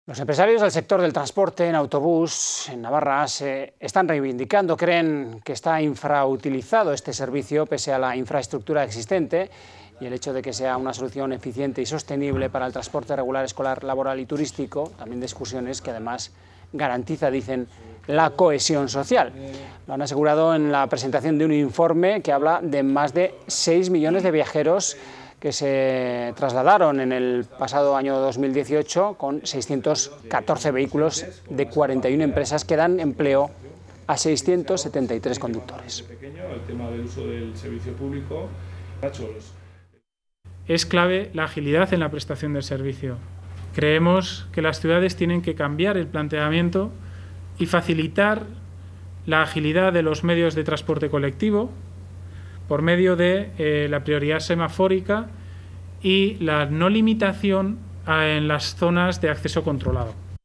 Los empresarios del sector del transporte en autobús en Navarra se están reivindicando, creen que está infrautilizado este servicio pese a la infraestructura existente y el hecho de que sea una solución eficiente y sostenible para el transporte regular, escolar, laboral y turístico, también de excursiones, que además garantiza, dicen, la cohesión social. Lo han asegurado en la presentación de un informe que habla de más de 6 millones de viajeros que se trasladaron en el pasado año 2018 con 614 vehículos de 41 empresas que dan empleo a 673 conductores. Es clave la agilidad en la prestación del servicio. Creemos que las ciudades tienen que cambiar el planteamiento y facilitar la agilidad de los medios de transporte colectivo por medio de la prioridad semafórica y la no limitación en las zonas de acceso controlado.